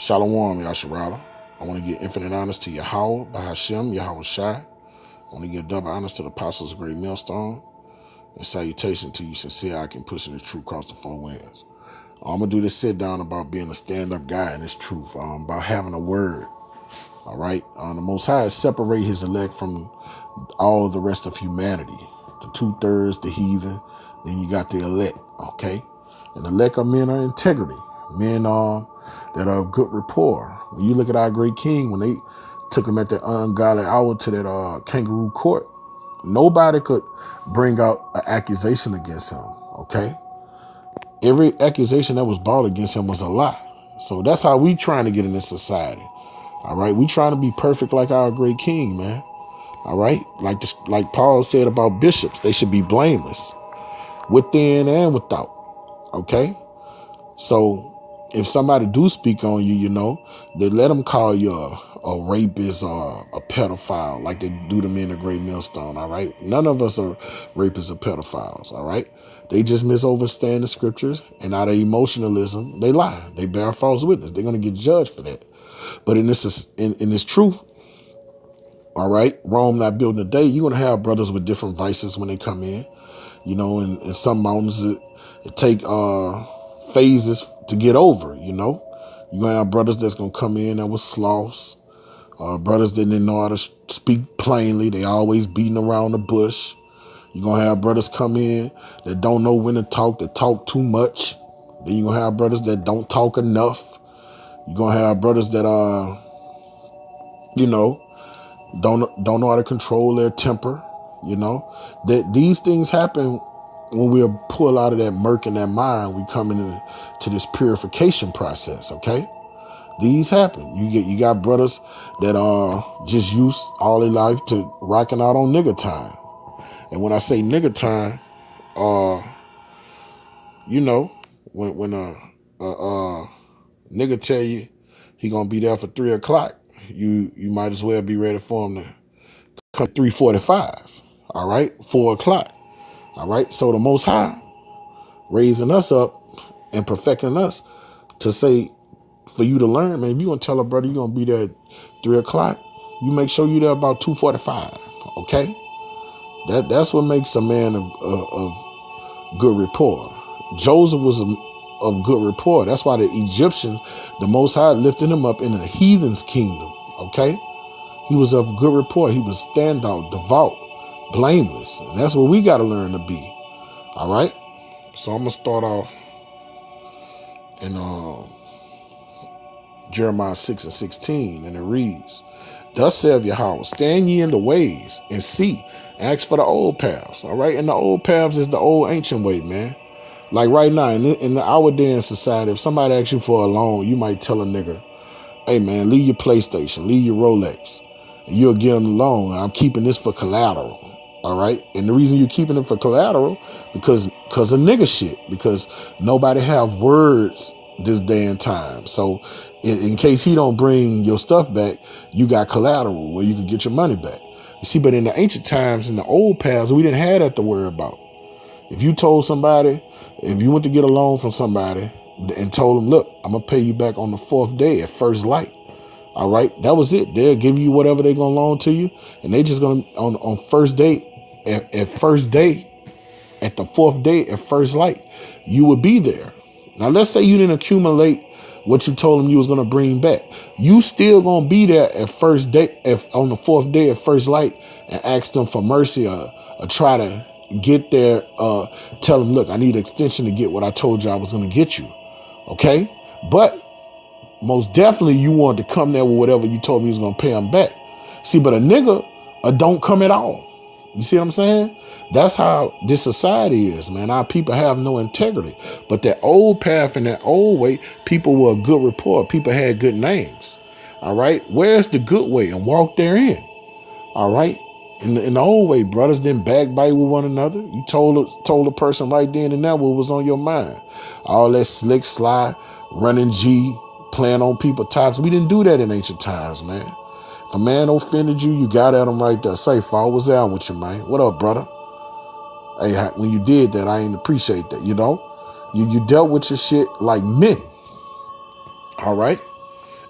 Shalom, Yasharala. I want to give infinite honors to Yahweh, Bahashem, Yahweh Shai. I want to give double honors to the apostles of Great Millstone. And salutation to you, sincere I can push in the truth across the four winds. I'm going to do this sit down about being a stand-up guy in this truth, about having a word. All right? The Most High separate his elect from all the rest of humanity. The 2/3, the heathen, then you got the elect, okay? And the elect are men of integrity, men that are of good rapport. When you look at our great king, when they took him at that ungodly hour to that kangaroo court, nobody could bring out an accusation against him, okay? Every accusation that was brought against him was a lie. So that's how we trying to get in this society. All right, we trying to be perfect like our great king, man. All right, like Paul said about bishops, they should be blameless, within and without. Okay, so if somebody do speak on you, they let them call you a rapist or a pedophile, like they do to me in the Great Millstone. All right, none of us are rapists or pedophiles. All right, they just misunderstand the scriptures, and out of emotionalism, they lie. They bear false witness. They're gonna get judged for that. But in this truth, all right, Rome not building a day, you're going to have brothers with different vices when they come in, and some mountains it take phases to get over, You're going to have brothers that's going to come in that was sloths, brothers that didn't know how to speak plainly. They always beating around the bush. You're going to have brothers come in that don't know when to talk, that talk too much. Then you're going to have brothers that don't talk enough. You're going to have brothers that don't know how to control their temper, that these things happen when we pull out of that murk in that mind. We come into this purification process. Okay, these happen. You got brothers that are just used all their life to rocking out on nigga time, and when I say nigga time, when a nigga tell you he gonna be there for 3 o'clock, you might as well be ready for him to come 3:45. All right, 4 o'clock. All right. So the Most High raising us up and perfecting us to say, for you to learn, man, if you gonna tell a brother you're gonna be there at 3 o'clock, you make sure you there about 2:45. Okay. That's what makes a man of good rapport. Joseph was of good rapport. That's why the Egyptians, the Most High lifted him up in the heathen's kingdom. Okay. He was of good rapport. He was standout, devout, blameless. And that's what we got to learn to be. All right? So I'm going to start off in Jeremiah 6:16, and it reads, Thus saith Yahweh, stand ye in the ways and see, ask for the old paths. All right? And the old paths is the old ancient way, man. Like right now, in our day in society, if somebody asks you for a loan, you might tell a nigga, hey, man, leave your PlayStation, leave your Rolex. And you'll give them the loan. I'm keeping this for collateral. All right. And the reason you're keeping it for collateral, because of nigga shit, because nobody have words this day and time. So in case he don't bring your stuff back, you got collateral where you can get your money back. You see, but in the ancient times, in the old past, we didn't have that to worry about. If you told somebody, if you went to get a loan from somebody and told them, look, I'm going to pay you back on the 4th day at first light. All right. That was it. They'll give you whatever they're going to loan to you. And they just going to, on first date, at first day, at the 4th day, at first light, you would be there. Now, let's say you didn't accumulate what you told them you was going to bring back. You still going to be there at first day, on the 4th day at first light, and ask them for mercy or try to get there, tell them, look, I need an extension to get what I told you I was going to get you. Okay. But most definitely you wanted to come there with whatever you told me you was going to pay them back. See, but a nigga don't come at all. You see what I'm saying? That's how this society is, man. Our people have no integrity. But that old path and that old way, people were a good rapport. People had good names. All right. Where's the good way? And walk therein. All right. In the old way, brothers didn't backbite with one another. You told a person right then and there what was on your mind. All that slick, sly, running G, playing on people's tops. We didn't do that in ancient times, man. If a man offended you, you got at him right there. Say, "Fall was down with you, man. What up, brother? Hey, when you did that, I ain't appreciate that, You dealt with your shit like men. All right?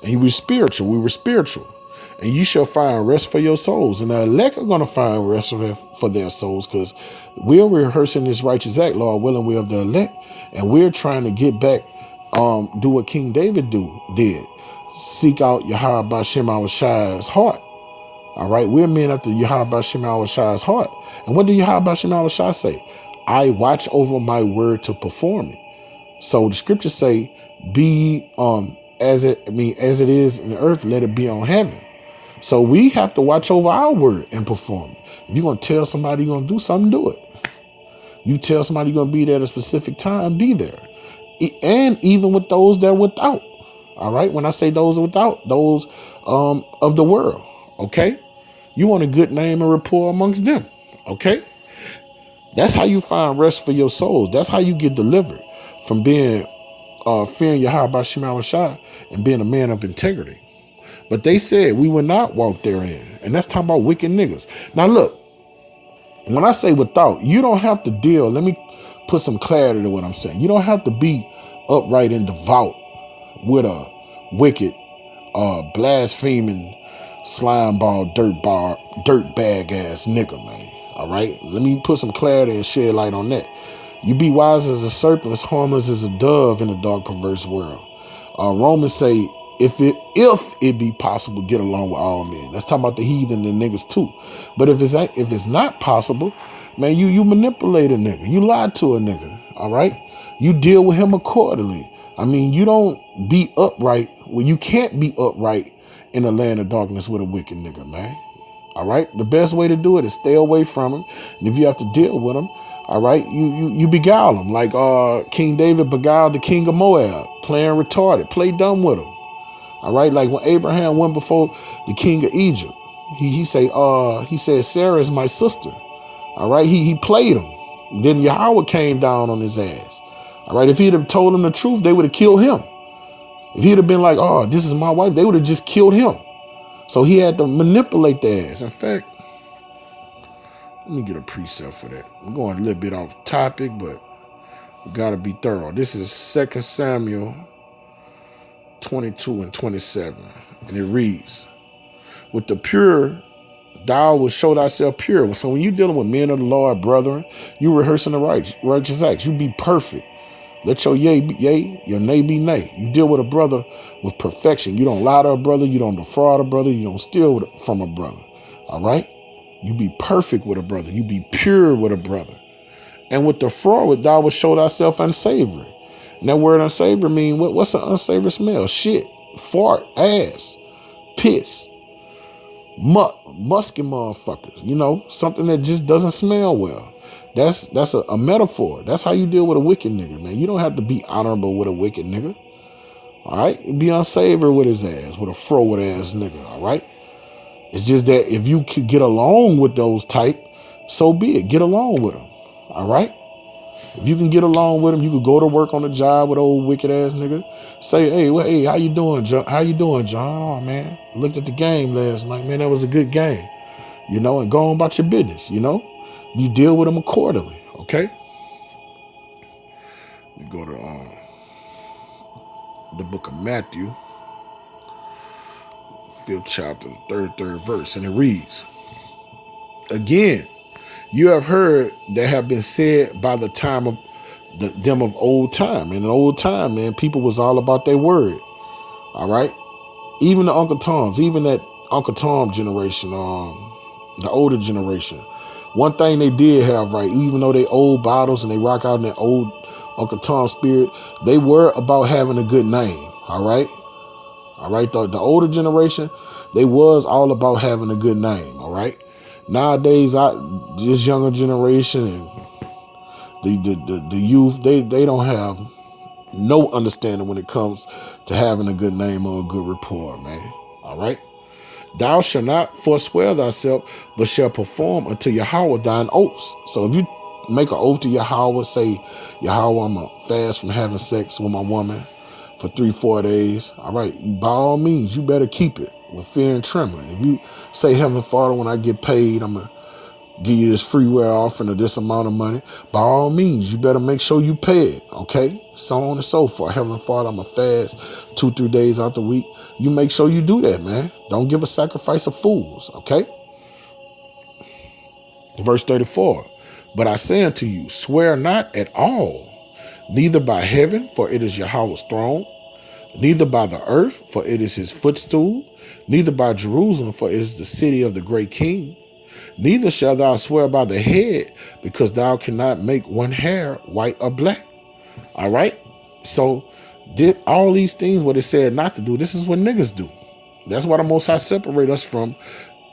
And you were spiritual. We were spiritual. And you shall find rest for your souls. And the elect are going to find rest for their souls, because we're rehearsing this righteous act, Lord willing, we of the elect. And we're trying to get back, do what King David did. Seek out Yahweh Bashem Shai's heart. All right, we're men after Yahweh Bashem Shai's heart. And what did Yahweh Bashem Shai say? I watch over my word to perform it. So the scriptures say, be as it is in the earth, let it be on heaven. So we have to watch over our word and perform it. If you're gonna tell somebody you're gonna do something, do it. You tell somebody you're gonna be there at a specific time, be there. And even with those that are without. All right. When I say those without, those of the world. Okay. You want a good name and rapport amongst them. Okay. That's how you find rest for your souls. That's how you get delivered from being fearing Yahweh Bashem Shai and being a man of integrity. But they said we would not walk therein. And that's talking about wicked niggas. Now look, when I say without, you don't have to deal. Let me put some clarity to what I'm saying. You don't have to be upright and devout with a wicked, blaspheming, slimeball, dirt bag ass nigga, man. All right? Let me put some clarity and shed light on that. You be wise as a serpent, as harmless as a dove in a dark, perverse world. Romans say, if it be possible, get along with all men. That's talking about the heathen and the niggas too. But if it's not possible, man, you manipulate a nigga. You lie to a nigga. All right? You deal with him accordingly. I mean, you don't be upright. Well, you can't be upright in a land of darkness with a wicked nigga, man. All right? The best way to do it is stay away from him. And if you have to deal with him, all right, you beguile him. Like King David beguiled the king of Moab, playing retarded. Play dumb with him. All right, like when Abraham went before the king of Egypt, he said Sarah is my sister. All right, he played him. Then Yahweh came down on his ass. All right, if he'd have told him the truth, they would have killed him. If he'd have been like, oh, this is my wife, they would have just killed him. So he had to manipulate their ass. In fact, let me get a precept for that. I'm going a little bit off topic, but we got to be thorough. This is 2 Samuel 22 and 27. And it reads, with the pure, thou will show thyself pure. So when you're dealing with men of the Lord, brethren, you rehearsing the righteous acts. You be perfect. Let your yea be yea, your nay be nay. You deal with a brother with perfection. You don't lie to a brother. You don't defraud a brother. You don't steal from a brother. All right? You be perfect with a brother. You be pure with a brother. And with the fraud, thou will show thyself unsavory. And that word unsavory mean what's an unsavory smell? Shit, fart, ass, piss, musky motherfuckers. You know, something that just doesn't smell well. That's a metaphor. That's how you deal with a wicked nigga, man. You don't have to be honorable with a wicked nigga. All right? Be unsavory with his ass, with a froward ass nigga, all right? It's just that if you could get along with those type, so be it. Get along with them, all right? If you can get along with them, you could go to work on the job with old wicked ass nigga. Say, hey, how you doing, John? How you doing, John? Oh, man, I looked at the game last night. Man, that was a good game. You know, and go on about your business, you know? You deal with them accordingly, okay? We go to the book of Matthew, 5th chapter, third verse, and it reads, again, you have heard that have been said by the time of them of old time. And in old time, man, people was all about their word. All right? Even the Uncle Toms, even that Uncle Tom generation, the older generation. One thing they did have right, even though they old bottles and they rock out in that old Uncle Tom spirit, they were about having a good name. All right? All right? The older generation, they was all about having a good name. All right? Nowadays, this younger generation and the youth, they don't have no understanding when it comes to having a good name or a good rapport, man. All right? Thou shalt not forswear thyself, but shall perform unto Yahweh thine oaths. So if you make an oath to Yahweh, say, Yahweh, I'm going to fast from having sex with my woman for 3-4 days. All right, by all means, you better keep it with fear and trembling. If you say, Heavenly Father, when I get paid, I'm going to give you this freeware offering of this amount of money, by all means, you better make sure you pay it, okay? so on and so forth. Heavenly Father, I'm going to fast 2-3 days out the week. You make sure you do that, man. Don't give a sacrifice of fools, okay? Verse 34, but I say unto you, swear not at all, neither by heaven, for it is Yahweh's throne, neither by the earth, for it is his footstool, neither by Jerusalem, for it is the city of the great king. Neither shalt thou swear by the head, because thou cannot make one hair white or black. All right? So, did all these things what it said not to do, this is what niggas do. That's why the Most High separate us from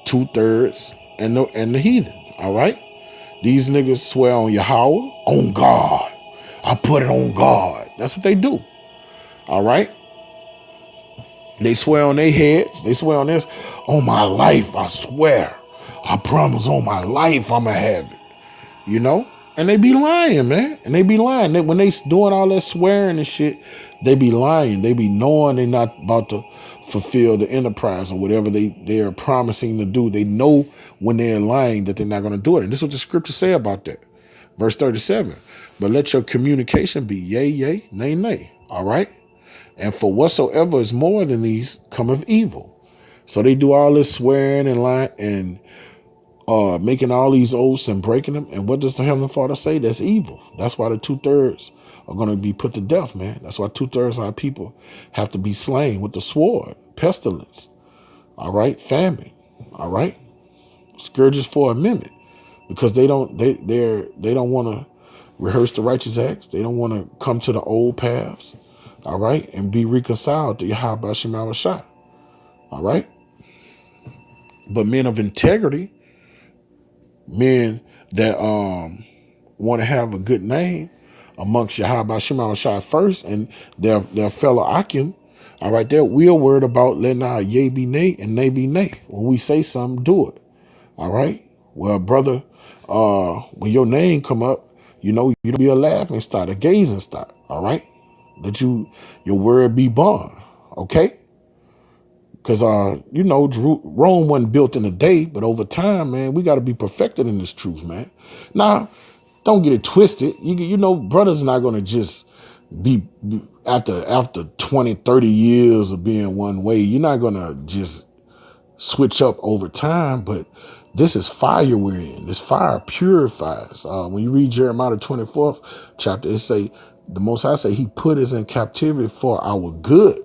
2/3 and the heathen. All right? These niggas swear on Yahweh, on God. I put it on God. That's what they do. All right? They swear on their heads. They swear on this. On my life, I swear. I promise on my life I'm going to have it. You know? And they be lying, man. And they be lying. When they doing all that swearing and shit, they be lying. They be knowing they not about to fulfill the enterprise or whatever they're promising to do. They know when they're lying that they're not going to do it. And this is what the scriptures say about that. Verse 37. But let your communication be yea, yea, nay, nay. All right? And for whatsoever is more than these cometh evil. So they do all this swearing and lying and making all these oaths and breaking them. And what does the Heavenly Father say? That's evil. That's why the 2/3 are going to be put to death, man. That's why 2/3 of our people have to be slain with the sword, pestilence, all right, famine, all right, scourges for a minute, because they don't want to rehearse the righteous acts. They don't want to come to the old paths, all right, and be reconciled to Yahweh Shema Shah, all right. But men of integrity, men that want to have a good name amongst Yahweh Shema Shah first and their fellow Akim, all right, we're worried about letting our yea be nay and nay be nay. When we say something, do it. All right. Well, brother, when your name come up, you know, you don't be a laughing stock, a gazing stock. All right. That your word be bond. Okay. Because, you know, Rome wasn't built in a day, but over time, man, we got to be perfected in this truth, man. Now, don't get it twisted. You know, brothers not going to just be after 20, 30 years of being one way. You're not going to just switch up over time, but this is fire we're in. This fire purifies. When you read Jeremiah the 24th chapter, it say, the Most High say he put us in captivity for our good.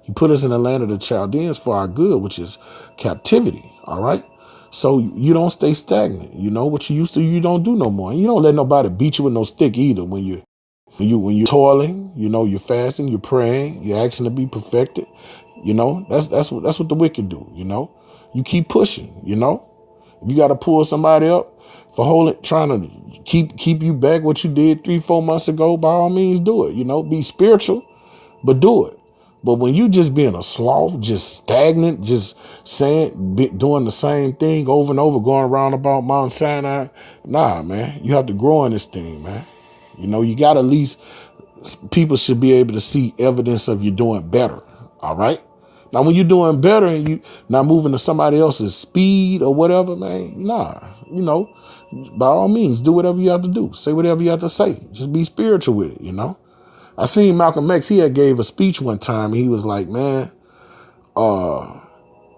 He put us in the land of the Chaldeans for our good, which is captivity. All right. So you don't stay stagnant. You know what you used to, you don't do no more. And you don't let nobody beat you with no stick either. When you're toiling, you know, you're fasting, you're praying, you're asking to be perfected. You know, that's what the wicked do. You know, you keep pushing. You know, if you got to pull somebody up for trying to keep you back what you did 3-4 months ago, by all means, do it. You know, be spiritual, but do it. But when you just being a sloth, just stagnant, just doing the same thing over and over, going around about Mount Sinai, nah, man, you have to grow in this thing, man. You know, you got to at least, people should be able to see evidence of you doing better, all right? Now, when you're doing better and you not moving to somebody else's speed or whatever, man, nah, you know, by all means, do whatever you have to do. Say whatever you have to say. Just be spiritual with it, you know? I seen Malcolm X, he had gave a speech one time and he was like, man,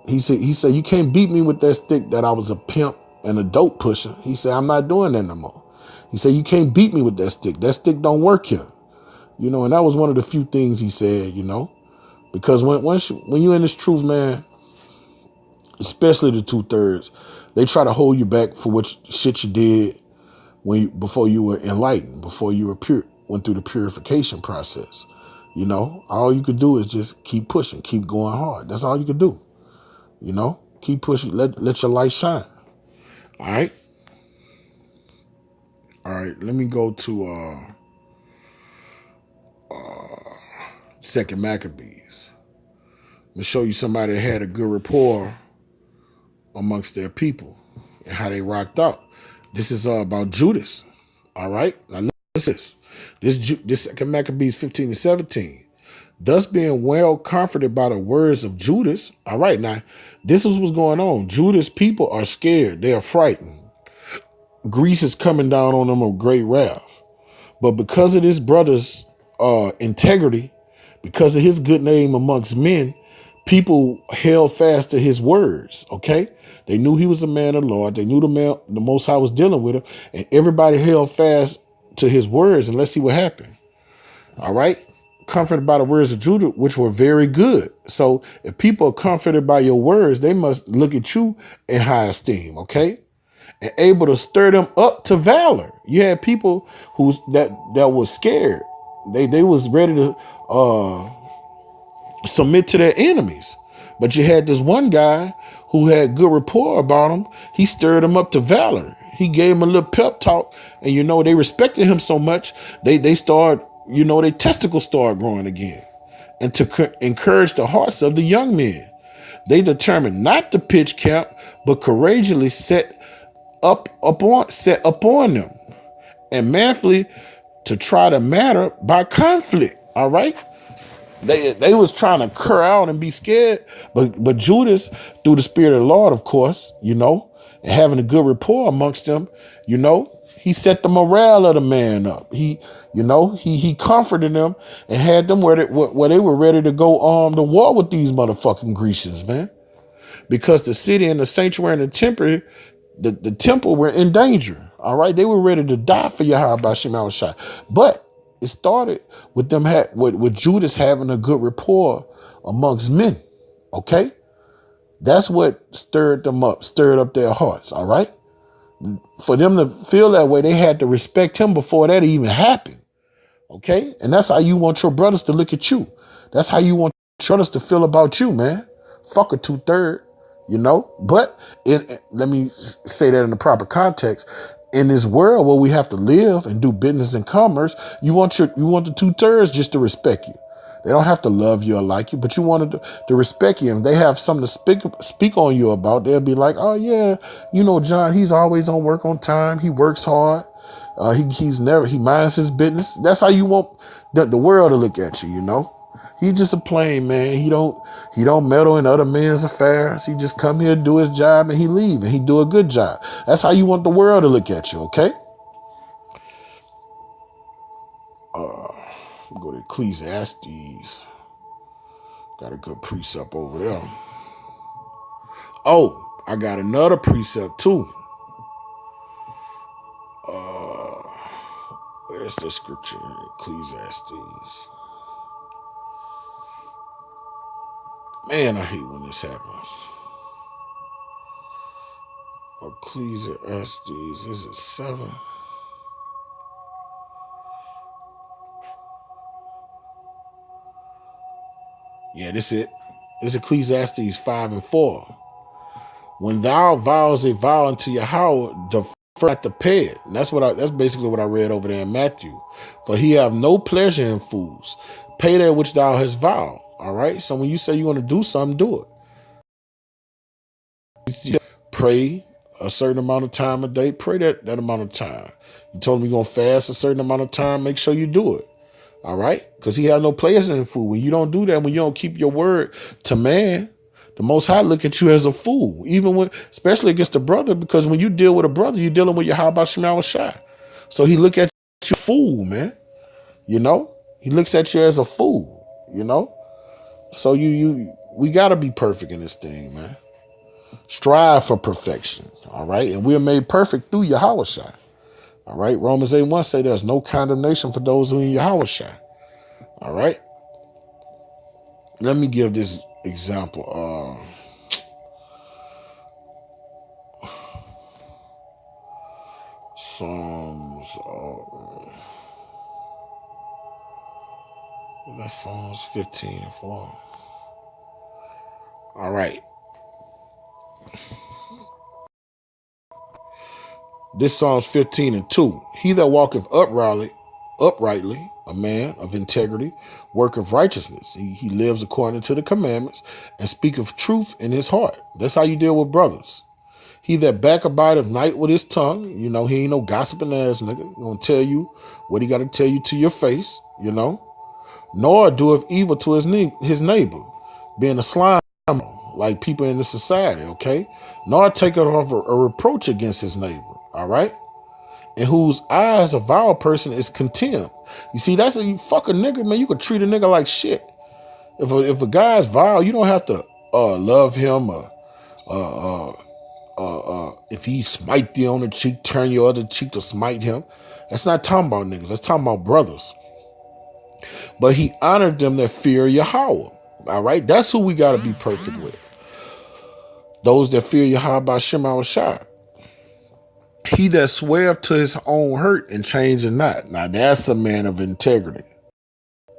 he said, you can't beat me with that stick that I was a pimp and a dope pusher. He said, I'm not doing that no more. He said, you can't beat me with that stick. That stick don't work here. You know, and that was one of the few things he said, you know, because when you're in this truth, man, especially the 2/3, they try to hold you back for what shit you did before you were enlightened, before you went through the purification process. You know, all you could do is just keep pushing, keep going hard. That's all you could do. You know, keep pushing, let your light shine. All right. All right, let me go to 2nd Maccabees. I'm gonna show you somebody that had a good rapport amongst their people and how they rocked out. This is about Judas. All right, now listen to this. This 2nd Maccabees 15-17. Thus being well comforted by the words of Judas. All right, now this is what's going on. Judas' people are scared. They are frightened. Greece is coming down on them of great wrath. But because of this brother's integrity, because of his good name amongst men, people held fast to his words. Okay, they knew he was a man of the Lord. They knew the Most High was dealing with him, and everybody held fast to his words. And let's see what happened. All right, comforted by the words of Judah, which were very good. So if people are comforted by your words, they must look at you in high esteem. Okay, and able to stir them up to valor. You had people that was scared. They was ready to submit to their enemies. But you had this one guy who had good rapport about him. He stirred them up to valor. He gave him a little pep talk, and they respected him so much. They started, their testicles started growing again, and to encourage the hearts of the young men. They determined not to pitch camp, but courageously set upon them, and manfully to try to matter by conflict. All right. They was trying to cur out and be scared, but Judas, through the Spirit of the Lord, of course, and having a good rapport amongst them, he set the morale of the man up. He comforted them and had them where they were ready to go to war with these motherfucking Grecians, man, because the city and the sanctuary and the temple were in danger. All right, they were ready to die for Yahweh Bashim al-Shai, but it started with them with Judas having a good rapport amongst men. Okay, that's what stirred them up, stirred up their hearts. All right, for them to feel that way, they had to respect him before that even happened. Okay, and that's how you want your brothers to look at you. That's how you want your brothers to feel about you, man. Fuck a 2/3, But let me say that in the proper context. In this world where we have to live and do business and commerce, you want the 2/3 just to respect you. They don't have to love you or like you, but you want to respect you. And if they have something to speak on you about, they'll be like, oh yeah, John, he's always on work on time. He works hard. He minds his business. That's how you want the world to look at you. He's just a plain man. He don't meddle in other men's affairs. He just come here, do his job, and he leave, and he do a good job. That's how you want the world to look at you, okay? Go to Ecclesiastes. Got a good precept over there. Oh, I got another precept too. Where's the scripture? Ecclesiastes. Man, I hate when this happens. Ecclesiastes, is it 7? Yeah, this it. It's Ecclesiastes 5:4. When thou vows a vow unto Yahweh, defer not to pay it. And that's basically what I read over there in Matthew. For he have no pleasure in fools. Pay that which thou hast vowed. All right. So when you say you're going to do something, do it. Pray a certain amount of time a day. Pray that amount of time. You told him you're going to fast a certain amount of time. Make sure you do it. All right. Because he has no pleasure in food. When you don't do that, when you don't keep your word to man, the Most High look at you as a fool, especially against a brother, because when you deal with a brother, you're dealing with Yahweh Shemal Shai. So he look at you fool, man. He looks at you as a fool, So we gotta be perfect in this thing, man. Strive for perfection, all right? And we're made perfect through Yahweh Shai. All right. Romans 8:1 say there's no condemnation for those who are in Yahweh Shai. All right. Let me give this example. Psalms. That's Psalms 15:4. All right. This Psalms 15:2. He that walketh uprightly, a man of integrity, worketh righteousness. He lives according to the commandments and speaketh truth in his heart. That's how you deal with brothers. He that backbiteth night with his tongue, he ain't no gossiping ass nigga. He gonna tell you what he got to tell you to your face, Nor doeth evil to his neighbor, being a slime like people in the society, okay? Nor taketh off a reproach against his neighbor, all right? in whose eyes a vile person is contemned. You see, that's you fuck a nigga, man. You could treat a nigga like shit. If a guy's vile, you don't have to love him or if he smite thee on the cheek, turn your other cheek to smite him. That's not talking about niggas. That's talking about brothers. But he honored them that fear Yahweh. All right, that's who we got to be perfect with. Those that fear Yahweh by Shema Shai. He that sweareth to his own hurt and changeth not. Now that's a man of integrity.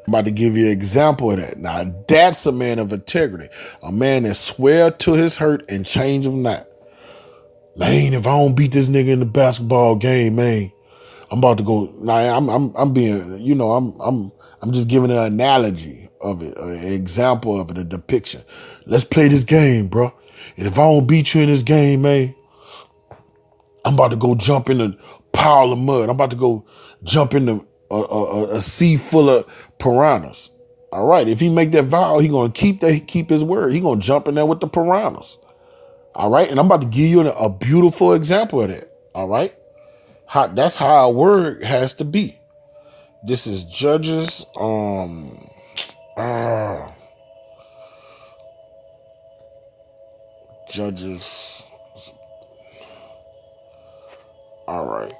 I'm about to give you an example of that. Now that's a man of integrity. A man that swear to his hurt and changeth not. Man, if I don't beat this nigga in the basketball game, man, I'm about to go. Now I'm being, you know, I'm just giving an analogy of it, an example of it, a depiction. Let's play this game, bro. And if I don't beat you in this game, man, I'm about to go jump in a pile of mud. I'm about to go jump in a sea full of piranhas. All right, if he make that vow, he gonna keep his word. He gonna jump in there with the piranhas. All right, and I'm about to give you a beautiful example of that. All right, that's how a word has to be. This is Judges. Judges. All right.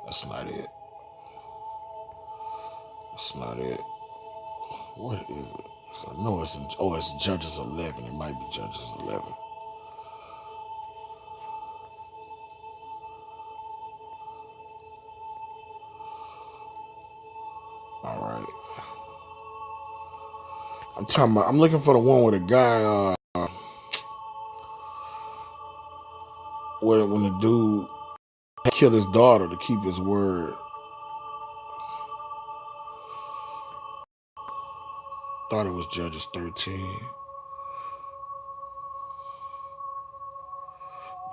That's not it. That's not it. What is it? So I know it's Judges 11. It might be Judges 11. All right. I'm looking for the one where the guy, when the dude killed his daughter to keep his word. Thought it was Judges 13.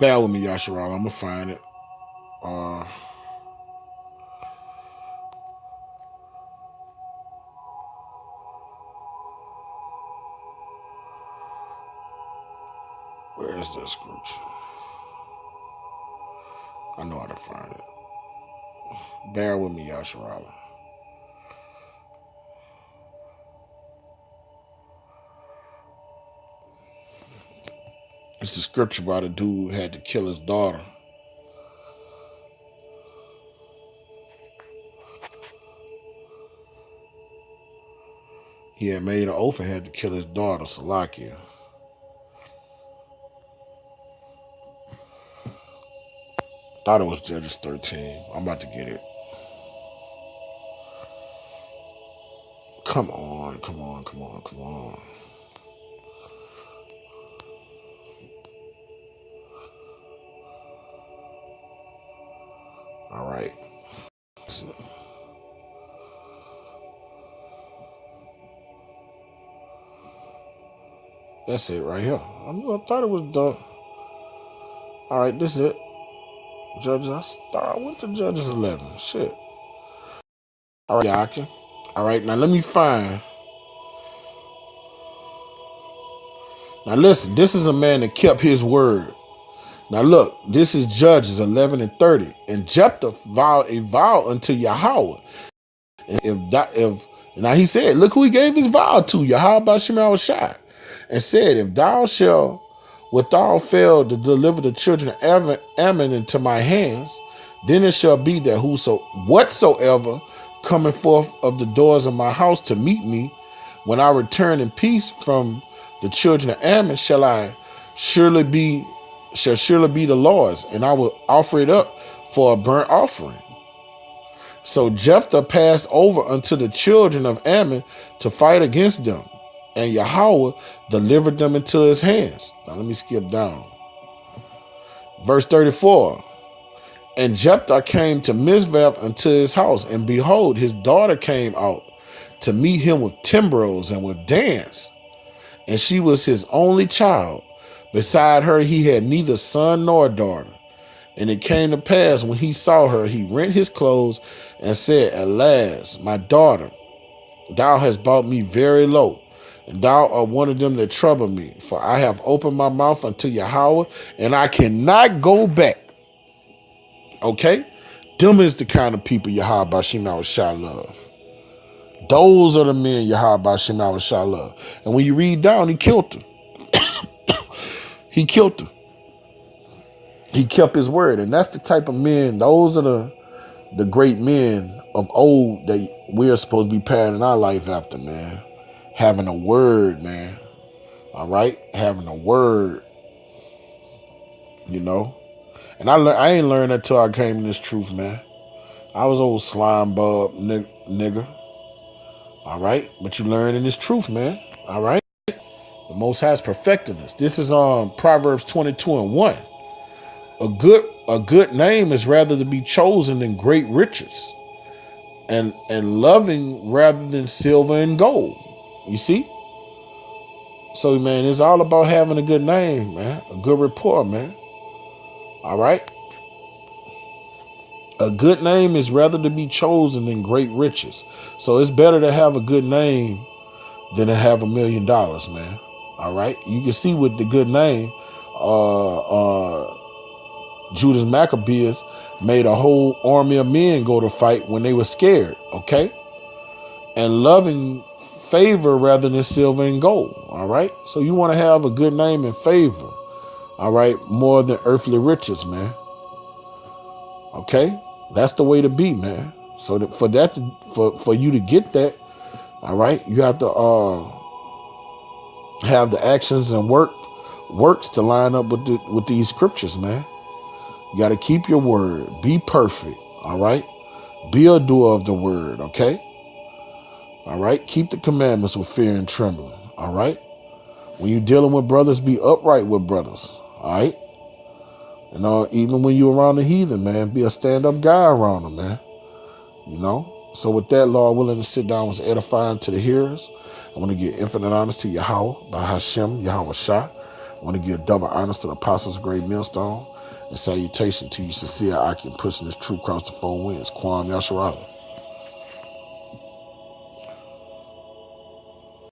Bear with me, Yasharal. I'm gonna find it. Where is that scripture? I know how to find it. Bear with me, Yasharal. It's the scripture about a dude who had to kill his daughter. He had made an oath and had to kill his daughter, Salakia. Thought it was Judges 13. I'm about to get it. Come on. All right. That's it right here. I thought it was the. All right, this is it. Judges. I went to Judges 11. Shit. All right, Yakin. All right, now let me find. Now listen, this is a man that kept his word. Now look, this is Judges 11 and 30. And Jephthah vowed a vow unto Yahweh. Now he said, look who he gave his vow to, Yahweh by Shema Shai, and said, if thou shalt withal fail to deliver the children of Ammon into my hands, then it shall be that whatsoever coming forth of the doors of my house to meet me, when I return in peace from the children of Ammon, shall surely be the Lord's, and I will offer it up for a burnt offering. So Jephthah passed over unto the children of Ammon to fight against them, and Yahweh delivered them into his hands. Now let me skip down. Verse 34. And Jephthah came to Mizpah unto his house, and behold, his daughter came out to meet him with timbrels and with dance. And she was his only child. Beside her he had neither son nor daughter. And it came to pass, when he saw her, he rent his clothes and said, alas, my daughter, thou hast bought me very low. And thou art one of them that trouble me. For I have opened my mouth unto Yahweh, and I cannot go back. Okay? Them is the kind of people Yahweh Bashim Shah love. Those are the men Yahweh Bashim Shah love. And when you read down, he killed them. He killed them. He kept his word. And that's the type of men, those are the great men of old that we're supposed to be patterning our life after, man. Having a word, man. All right? Having a word, you know. And I ain't learned that until I came in this truth, man. I was old slime bub nigga. All right? But you learn in this truth, man. All right? The Most High is perfecting us. This is Proverbs 22:1. A good name is rather to be chosen than great riches, and loving rather than silver and gold. You see? So, man, it's all about having a good name, man. A good rapport, man. All right? A good name is rather to be chosen than great riches. So it's better to have a good name than to have $1 million, man. All right? You can see with the good name, Judas Maccabees made a whole army of men go to fight when they were scared, okay? And loving favor rather than silver and gold, all right? So you want to have a good name and favor, all right, more than earthly riches, man. Okay? That's the way to be, man. So that for you to get that, all right, you have to have the actions and works to line up with these scriptures, man. You got to keep your word. Be perfect, all right? Be a doer of the word, okay? All right? Keep the commandments with fear and trembling, all right? When you're dealing with brothers, be upright with brothers, all right? And even when you're around the heathen, man, be a stand-up guy around them, man. You know? So with that, Lord willing to sit down was edifying to the hearers. I want to give infinite honors to Yahweh, by Hashem, Yahweh Shah. I want to give double honors to the apostles' great millstone. And salutation to you, sincere Aki, pushing this truth across the four winds. Kwam Yasharala.